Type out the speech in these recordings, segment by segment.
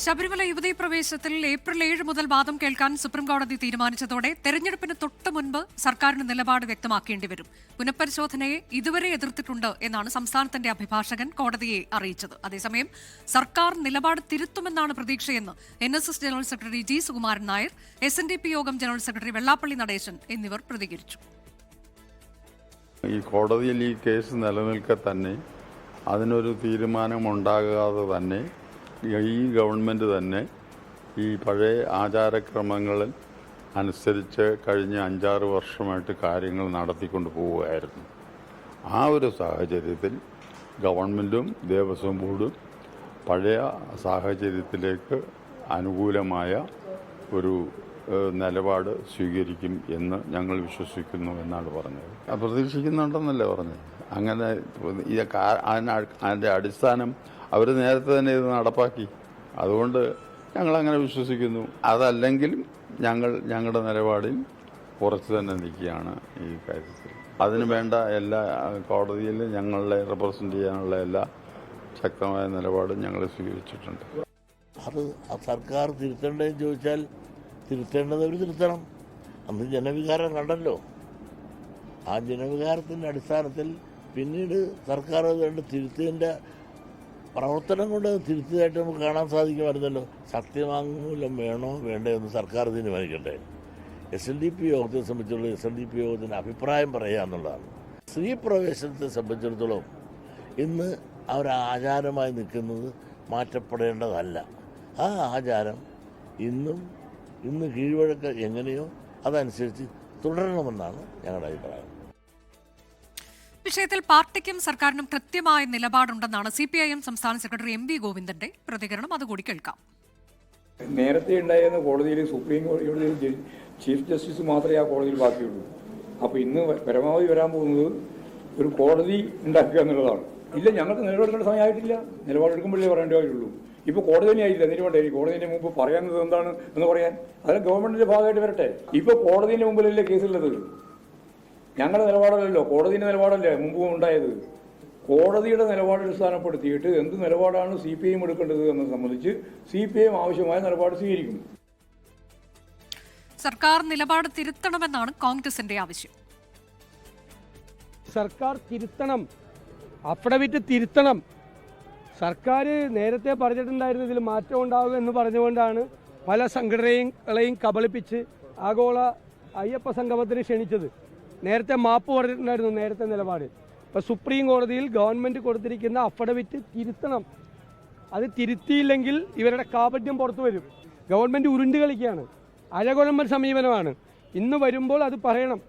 ശബരിമല യുവതീ പ്രവേശത്തിൽ ഏപ്രിൽ 7 മുതൽ വാദം കേൾക്കാൻ സുപ്രീംകോടതി തീരുമാനിച്ചതോടെ തെരഞ്ഞെടുപ്പിന് തൊട്ടു മുൻപ് സർക്കാരിന് നിലപാട് വ്യക്തമാക്കേണ്ടി വരും. പുനഃപരിശോധനയെ ഇതുവരെ എതിർത്തിട്ടുണ്ട് എന്നാണ് സംസ്ഥാനത്തിന്റെ അഭിഭാഷകൻ കോടതിയെ അറിയിച്ചത്. അതേസമയം സർക്കാർ നിലപാട് തിരുത്തുമെന്നാണ് പ്രതീക്ഷയെന്ന് NSS general secretary G. Sukumaran Nair, SNDP യോഗം ജനറൽ സെക്രട്ടറി വെള്ളാപ്പള്ളി നടേശൻ എന്നിവർ പ്രതികരിച്ചു. ഈ കോടതിയിൽ ഈ കേസ് നിലനിൽക്കെ തന്നെ അതിനൊരു തീരുമാനമുണ്ടാകാതെ തന്നെ ഈ ഗവൺമെൻറ് തന്നെ ഈ പഴയ ആചാരക്രമങ്ങളിൽ അനുസരിച്ച് കഴിഞ്ഞ 5-6 വർഷമായിട്ട് കാര്യങ്ങൾ നടത്തിക്കൊണ്ട് പോവുകയായിരുന്നു. ആ ഒരു സാഹചര്യത്തിൽ ഗവൺമെൻറ്റും ദേവസ്വം ബോർഡും പഴയ സാഹചര്യത്തിലേക്ക് അനുകൂലമായ ഒരു നിലപാട് സ്വീകരിക്കും എന്ന് ഞങ്ങൾ വിശ്വസിക്കുന്നു എന്നാണ് പറഞ്ഞത്. പ്രതീക്ഷിക്കുന്നുണ്ടെന്നല്ലേ പറഞ്ഞത്. അങ്ങനെ അതിൻ്റെ അടിസ്ഥാനം അവർ നേരത്തെ തന്നെ ഇത് നടപ്പാക്കി. അതുകൊണ്ട് ഞങ്ങളങ്ങനെ വിശ്വസിക്കുന്നു. അതല്ലെങ്കിലും ഞങ്ങളുടെ നിലപാടിൽ ഉറച്ചു തന്നെ നിൽക്കുകയാണ് ഈ കാര്യത്തിൽ. അതിനു വേണ്ട എല്ലാ കോടതിയിൽ ഞങ്ങളെ റെപ്രസെൻ്റ് ചെയ്യാനുള്ള എല്ലാ ശക്തമായ നിലപാടും ഞങ്ങൾ സ്വീകരിച്ചിട്ടുണ്ട്. അത് സർക്കാർ തിരുത്തേണ്ടതെന്ന് ചോദിച്ചാൽ തിരുത്തേണ്ടത് അവർ തിരുത്തണം. അന്ന് ജനവികാരം കണ്ടല്ലോ. ആ ജനവികാരത്തിൻ്റെ അടിസ്ഥാനത്തിൽ പിന്നീട് സർക്കാർ അതുകൊണ്ട് തിരുത്തിയതിൻ്റെ പ്രവർത്തനം കൊണ്ട് തിരുത്തിയതായിട്ട് നമുക്ക് കാണാൻ സാധിക്കുമായിരുന്നല്ലോ. സത്യവാങ്മൂലം വേണോ വേണ്ടയോ എന്ന് സർക്കാർ തീരുമാനിക്കട്ടെ. SNDP യോഗത്തെ സംബന്ധിച്ചുള്ള SNDP യോഗത്തിൻ്റെ അഭിപ്രായം പറയുക എന്നുള്ളതാണ്. സ്ത്രീ പ്രവേശനത്തെ സംബന്ധിച്ചിടത്തോളം ഇന്ന് ആചാരമായി നിൽക്കുന്നത് മാറ്റപ്പെടേണ്ടതല്ല. ആ ആചാരം ഇന്ന് കീഴ്വഴക്കം എങ്ങനെയോ അതനുസരിച്ച് തുടരണമെന്നാണ് ഞങ്ങളുടെ അഭിപ്രായം. വിഷയത്തിൽ പാർട്ടിക്കും സർക്കാരിനും കൃത്യമായ നിലപാടുണ്ടെന്നാണ് CPIM സംസ്ഥാന സെക്രട്ടറി MV ഗോവിന്ദന്റെ പ്രതികരണം. അതുകൂടി കേൾക്കാം. നേരത്തെ ഉണ്ടായിരുന്ന കോടതിയിൽ സുപ്രീം കോടതിയിൽ ചീഫ് ജസ്റ്റിസ് മാത്രമേ ആ കോടതിയിൽ ബാക്കിയുള്ളൂ. അപ്പോൾ ഇന്ന് പരമാവധി വരാൻ പോകുന്നത് ഒരു കോടതി ഉണ്ടാക്കുക എന്നുള്ളതാണ്. ഇല്ല, ഞങ്ങൾക്ക് നിലപാടെടുക്കേണ്ട സമയമായിട്ടില്ല. നിലപാടെടുക്കുമ്പോഴേ പറയേണ്ട കാര്യമുള്ളൂ. ഇപ്പോൾ കോടതി തന്നെ ആയില്ല. നിലപാട് കോടതിൻ്റെ മുമ്പ് പറയാവുന്നത് എന്താണ് എന്ന് പറയാൻ അത് ഗവൺമെന്റിന്റെ ഭാഗമായിട്ട് വരട്ടെ. ഇപ്പോൾ കോടതിന്റെ മുമ്പിലല്ലേ കേസുള്ളത്. ഞങ്ങളുടെ നിലപാടല്ലല്ലോ, കോടതിയുടെ നിലപാടല്ലേ മുമ്പും ഉണ്ടായത്. കോടതിയുടെ നിലപാട് അടിസ്ഥാനപ്പെടുത്തിയിട്ട് എന്ത് നിലപാടാണ് CPIM എടുക്കേണ്ടത് എന്നത് സംബന്ധിച്ച് CPIM ആവശ്യമായ നിലപാട് സ്വീകരിക്കും. സർക്കാർ നിലപാട് തിരുത്തണമെന്നാണ് കോൺഗ്രസിന്റെ ആവശ്യം. സർക്കാർ തിരുത്തണം, അഫിഡവിറ്റ് തിരുത്തണം. സർക്കാർ നേരത്തെ പറഞ്ഞിട്ടുണ്ടായിരുന്നു ഇതിൽ മാറ്റം ഉണ്ടാവുക എന്ന് പറഞ്ഞുകൊണ്ടാണ് പല സംഘടനകളെയും കബളിപ്പിച്ച് ആഗോള അയ്യപ്പ സംഗമത്തിന് ക്ഷണിച്ചത്. നേരത്തെ മാപ്പ് പറഞ്ഞിട്ടുണ്ടായിരുന്നു നേരത്തെ നിലപാട്. ഇപ്പോൾ സുപ്രീം കോടതിയിൽ ഗവൺമെൻറ് കൊടുത്തിരിക്കുന്ന അഫിഡവിറ്റ് തിരുത്തണം. അത് തിരുത്തിയില്ലെങ്കിൽ ഇവരുടെ കാപട്യം പുറത്തു വരും. ഗവൺമെൻറ് ഉരുണ്ട് കളിക്കുകയാണ്, അഴകുഴമ്പൻ സമീപനമാണ്. ഇന്ന് വരുമ്പോൾ അത് പറയണം,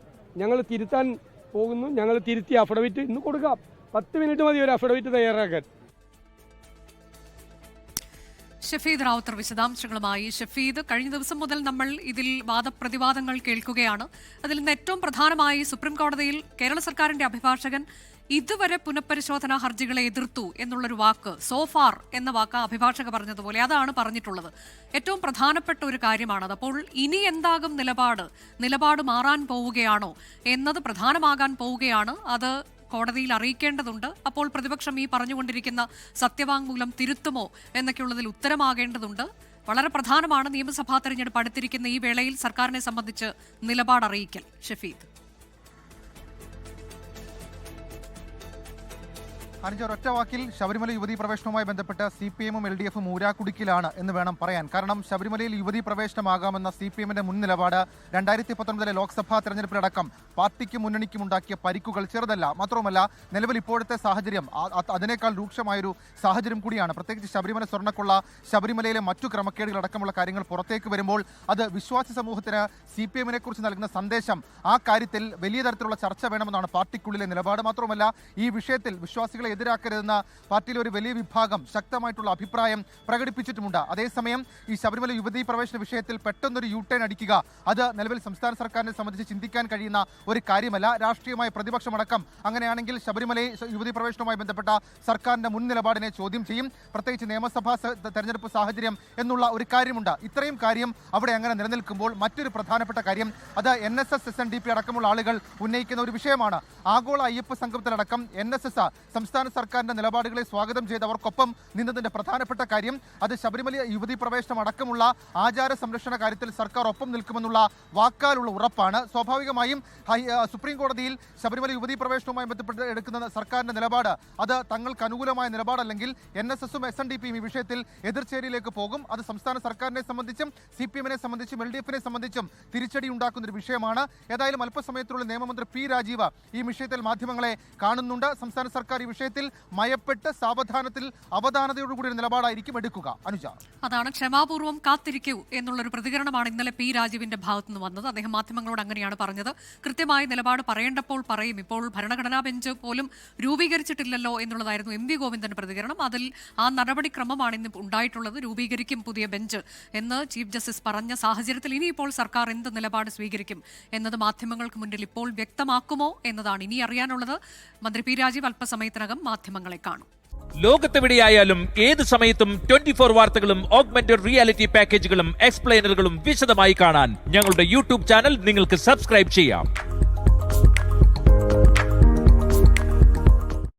ഞങ്ങൾ തിരുത്താൻ പോകുന്നു, ഞങ്ങൾ തിരുത്തി അഫിഡവിറ്റ് ഇന്ന് കൊടുക്കാം. 10 മിനിറ്റ് മതി ഒരു അഫിഡവിറ്റ് തയ്യാറാക്കാൻ. ഷഫീദ് റാവുത്തർ വിശദാംശങ്ങളുമായി. ഷഫീദ്, കഴിഞ്ഞ ദിവസം മുതൽ നമ്മൾ ഇതിൽ വാദപ്രതിവാദങ്ങൾ കേൾക്കുകയാണ്. അതിൽ നിന്ന് ഏറ്റവും പ്രധാനമായി സുപ്രീം കോടതിയിൽ കേരള സർക്കാരിന്റെ അഭിഭാഷകൻ ഇതുവരെ പുനഃപരിശോധനാ ഹർജികളെ എതിർത്തു എന്നുള്ളൊരു വാക്ക്, സോഫാർ എന്ന വാക്ക് അഭിഭാഷക പറഞ്ഞതുപോലെ അതാണ് പറഞ്ഞിട്ടുള്ളത്. ഏറ്റവും പ്രധാനപ്പെട്ട ഒരു കാര്യമാണത്. അപ്പോൾ ഇനി എന്താകും നിലപാട് മാറാൻ പോവുകയാണോ എന്നത് പ്രധാനമാകാൻ പോവുകയാണ്. അത് കോടതിയിൽ അറിയിക്കേണ്ടതുണ്ട്. അപ്പോൾ പ്രതിപക്ഷം ഈ പറഞ്ഞുകൊണ്ടിരിക്കുന്ന സത്യവാങ്മൂലം തിരുത്തുമോ എന്നൊക്കെയുള്ളതിൽ ഉത്തരമാകേണ്ടതുണ്ട്. വളരെ പ്രധാനമാണ് നിയമസഭാ തെരഞ്ഞെടുപ്പ് അടുത്തിരിക്കുന്ന ഈ വേളയിൽ സർക്കാരിനെ സംബന്ധിച്ച് നിലപാട് അറിയിക്കൽ. ഷഫീദ്, ഒറ്റ വാക്കിൽ ശബരിമല യുവതീ പ്രവേശനവുമായി ബന്ധപ്പെട്ട് CPIM-ഉം LDF-ഉം ഊരാക്കുടുക്കിലാണ് എന്ന് വേണം പറയാൻ. കാരണം ശബരിമലയിൽ യുവതീ പ്രവേശനമാകാമെന്ന CPIM-ന്റെ മുൻ നിലപാട് 2019 ലോക്സഭാ തെരഞ്ഞെടുപ്പിലടക്കം പാർട്ടിക്കും മുന്നണിക്കും ഉണ്ടാക്കിയ പരിക്കുകൾ ചെറുതല്ല. മാത്രവുമല്ല, നിലവിൽ ഇപ്പോഴത്തെ സാഹചര്യം അതിനേക്കാൾ രൂക്ഷമായൊരു സാഹചര്യം കൂടിയാണ്. പ്രത്യേകിച്ച് ശബരിമല സ്വർണ്ണക്കൊള്ള, ശബരിമലയിലെ മറ്റു ക്രമക്കേടുകളടക്കമുള്ള കാര്യങ്ങൾ പുറത്തേക്ക് വരുമ്പോൾ അത് വിശ്വാസി സമൂഹത്തിന് CPIM-നെ കുറിച്ച് നൽകുന്ന സന്ദേശം, ആ കാര്യത്തിൽ വലിയ തരത്തിലുള്ള ചർച്ച വേണമെന്നാണ് പാർട്ടിക്കുള്ളിലെ നിലപാട്. മാത്രവുമല്ല, ഈ വിഷയത്തിൽ വിശ്വാസികളെ എതിരാക്കരുതെന്ന പാർട്ടിയിലെ ഒരു വലിയ വിഭാഗം ശക്തമായിട്ടുള്ള അഭിപ്രായം പ്രകടിപ്പിച്ചിട്ടുമുണ്ട്. അതേസമയം ഈ ശബരിമല യുവതീ പ്രവേശന വിഷയത്തിൽ പെട്ടെന്നൊരു യു-ടേൺ അടിക്കുക, അത് നിലവിൽ സംസ്ഥാന സർക്കാരിനെ സംബന്ധിച്ച് ചിന്തിക്കാൻ കഴിയുന്ന ഒരു കാര്യമല്ല. രാഷ്ട്രീയമായ പ്രതിപക്ഷമടക്കം അങ്ങനെയാണെങ്കിൽ ശബരിമല യുവതീ പ്രവേശനവുമായി ബന്ധപ്പെട്ട സർക്കാരിന്റെ മുൻ നിലപാടിനെ ചോദ്യം ചെയ്യും. പ്രത്യേകിച്ച് നിയമസഭാ തെരഞ്ഞെടുപ്പ് സാഹചര്യം എന്നുള്ള ഒരു കാര്യമുണ്ട്. ഇത്രയും കാര്യം അവിടെ അങ്ങനെ നിലനിൽക്കുമ്പോൾ മറ്റൊരു പ്രധാനപ്പെട്ട കാര്യം, അത് NSS SNDP അടക്കമുള്ള ആളുകൾ ഉന്നയിക്കുന്ന ഒരു വിഷയമാണ്. ആഗോള അയ്യപ്പ സംഘത്തിലടക്കം NSS സംസ്ഥാന സംസ്ഥാന സർക്കാരിന്റെ നിലപാടുകളെ സ്വാഗതം ചെയ്ത് അവർക്കൊപ്പം നിന്നതിന്റെ പ്രധാനപ്പെട്ട കാര്യം അത് ശബരിമല യുവതി പ്രവേശനം അടക്കമുള്ള ആചാര സംരക്ഷണ കാര്യത്തിൽ സർക്കാർ ഒപ്പം നിൽക്കുമെന്നുള്ള വാക്കാലുള്ള ഉറപ്പാണ്. സ്വാഭാവികമായും സുപ്രീം കോടതിയിൽ ശബരിമല യുവതി പ്രവേശനവുമായി ബന്ധപ്പെട്ട് എടുക്കുന്ന സർക്കാരിന്റെ നിലപാട് അത് തങ്ങൾക്ക് അനുകൂലമായ നിലപാടല്ലെങ്കിൽ NSSും SNDPയും ഈ വിഷയത്തിൽ എതിർചേരിയിലേക്ക് പോകും. അത് സംസ്ഥാന സർക്കാരിനെ സംബന്ധിച്ചും CPM-നെ സംബന്ധിച്ചും LDF-നെ സംബന്ധിച്ചും തിരിച്ചടി ഉണ്ടാക്കുന്ന ഒരു വിഷയമാണ്. ഏതായാലും അല്പസമയത്തിലുള്ള നിയമമന്ത്രി P. രാജീവ് ഈ വിഷയത്തിൽ മാധ്യമങ്ങളെ കാണുന്നുണ്ട്. സംസ്ഥാന സർക്കാർ ഈ വിഷയത്തിൽ മയപ്പെട്ട് സാവധാനത്തിൽ അവധാനതയോടുകൂടി ഒരു നിലപാടായിരിക്കും എടുക്കുക. അനുജ, അതാണ് ക്ഷമാപൂർവ്വം കാത്തിരിക്കൂ എന്നുള്ളൊരു പ്രതികരണമാണ് ഇന്നലെ P. രാജീവിന്റെ ഭാഗത്തു നിന്ന് വന്നത്. അദ്ദേഹം മാധ്യമങ്ങളോട് അങ്ങനെയാണ് പറഞ്ഞത്. കൃത്യമായ നിലപാട് പറയേണ്ടപ്പോൾ പറയും. ഇപ്പോൾ ഭരണഘടനാ ബെഞ്ച് പോലും രൂപീകരിച്ചിട്ടില്ലല്ലോ എന്നുള്ളതായിരുന്നു MP ഗോവിന്ദന്റെ പ്രതികരണം. അതിൽ ആ നടപടിക്രമമാണ് ഇന്ന് ഉണ്ടായിട്ടുള്ളത്. രൂപീകരിക്കും പുതിയ ബെഞ്ച് എന്ന് ചീഫ് ജസ്റ്റിസ് പറഞ്ഞ സാഹചര്യത്തിൽ ഇനിയിപ്പോൾ സർക്കാർ എന്ത് നിലപാട് സ്വീകരിക്കും എന്നത് മാധ്യമങ്ങൾക്ക് മുന്നിൽ ഇപ്പോൾ വ്യക്തമാക്കുമോ എന്നതാണ് ഇനി അറിയാനുള്ളത്. മന്ത്രി P. രാജീവ് അല്പസമയത്തിനകം മാധ്യമങ്ങളെ കാണും. ലോകത്തെവിടെയായാലും ഏത് സമയത്തും 24 വാർത്തകളും ഓഗ്മെന്റഡ് റിയാലിറ്റി പാക്കേജുകളും എക്സ്പ്ലെയിനറുകളും വിശദമായി കാണാൻ ഞങ്ങളുടെ YouTube ചാനൽ നിങ്ങൾക്ക് സബ്സ്ക്രൈബ് ചെയ്യാം.